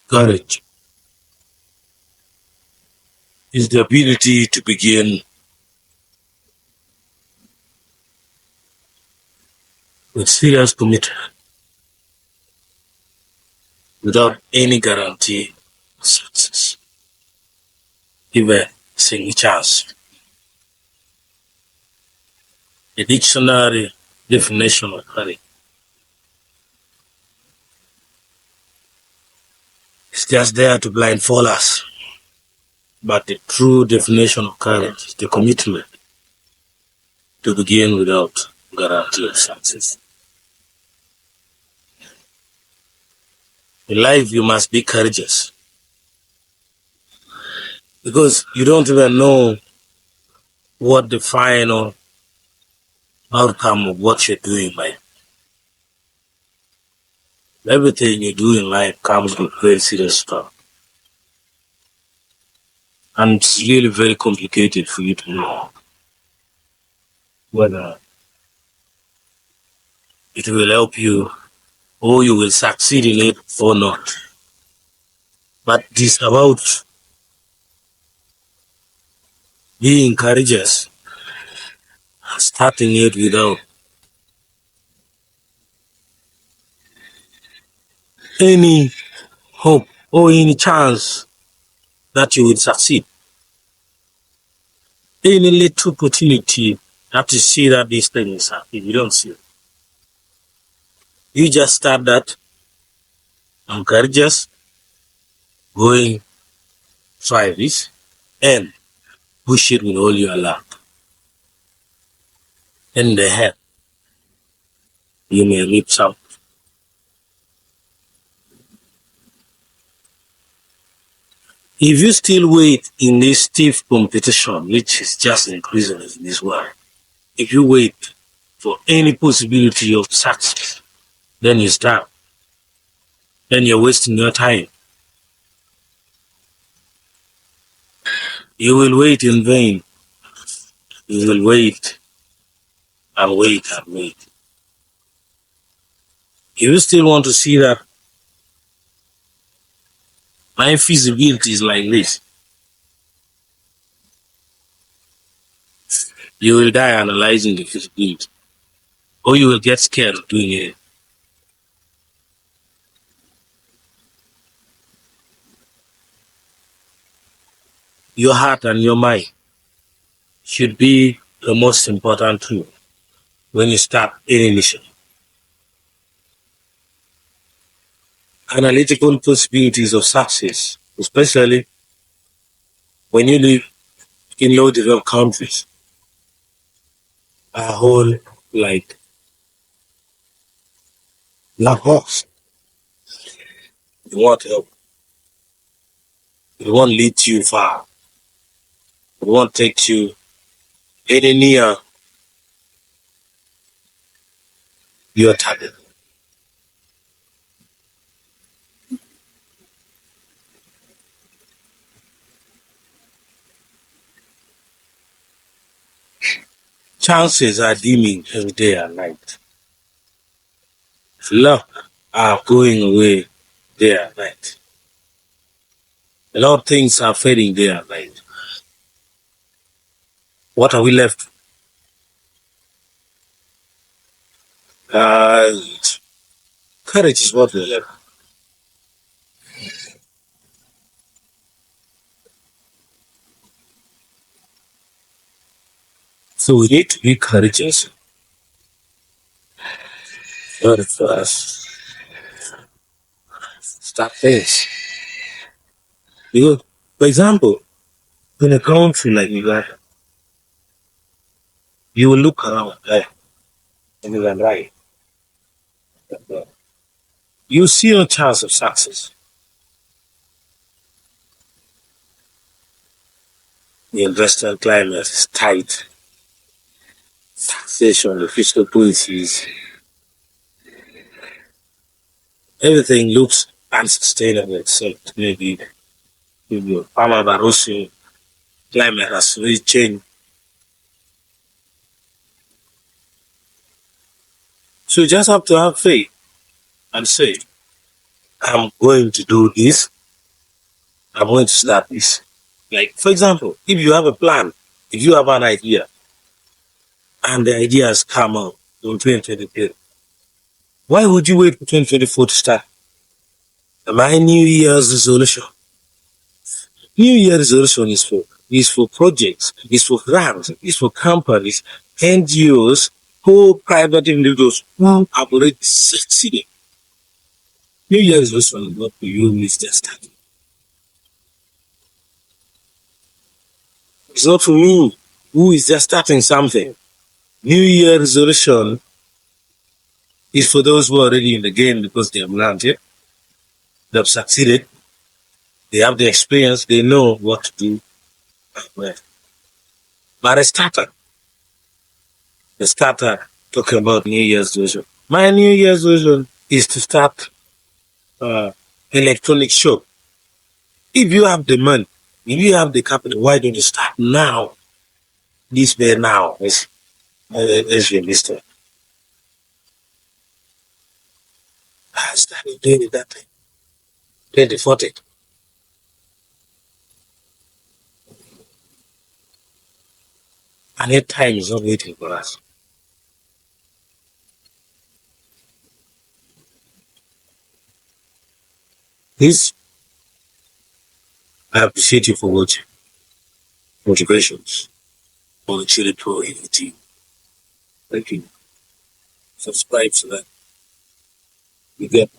Courage is the ability to begin with serious commitment without any guarantee of success, even a single chance. The dictionary definition of courage is just there to blindfold us. But the true definition of courage is the commitment to begin without guarantee of success. In life, you must be courageous because you don't even know what the final outcome of what you're doing might. Everything you do in life comes with very serious stuff. And it's really very complicated for you to know whether it will help you or you will succeed in it or not. But it is about being courageous, starting it without any hope or any chance that you will succeed. Any little opportunity, you have to see that this thing is happening. You don't see it. You just start that. I'm courageous, going, try this, and push it with all your luck. In the head, you may reap some. If you still wait in this stiff competition, which is just increasing in this world, if you wait for any possibility of success, then you stop. Then you're wasting your time. You will wait in vain. You will wait and wait and wait. If you still want to see that my feasibility is like this, you will die analyzing the feasibility, or you will get scared of doing it. Your heart and your mind should be the most important tool when you start any mission. Analytical possibilities of success, especially when you live in low developed countries, are whole like black box. It won't help. It won't lead you far. It won't take you any near your target. Chances are dimming every day and night. Luck are going away day and night. A lot of things are fading day and night. What are we left? Courage is what we're left. So we need to be courageous. Very fast. Start things. Because, for example, in a country like Uganda, you will look around there and you can right. You see no chance of success. The investment climate is tight. Taxation, the fiscal policies, everything looks unsustainable except maybe Farmer Barroso climate has really changed. So you just have to have faith and say, I'm going to do this I'm going to start this. Like, for example, if you have a plan, if you have an idea, and the idea has come out in 2023, why would you wait for 2024 to start? My New Year's resolution. New Year resolution is for projects, is for grants, is for companies, NGOs, whole private individuals who have already succeeded. New Year resolution is not for you who is just starting. It's not for me who is just starting something. New Year resolution is for those who are already in the game because they have learned it, they have succeeded, they have the experience, they know what to do. But a starter talking about New Year's resolution. My New Year's resolution is to start electronic shop. If you have the money, if you have the capital, why don't you start now? This way now, as realistic. I started doing it that time, 2040. And yet time is not waiting for us. Please, I appreciate you for watching. Motivations on the Acoli Pro Evo TV. Thank you. Subscribe so that you get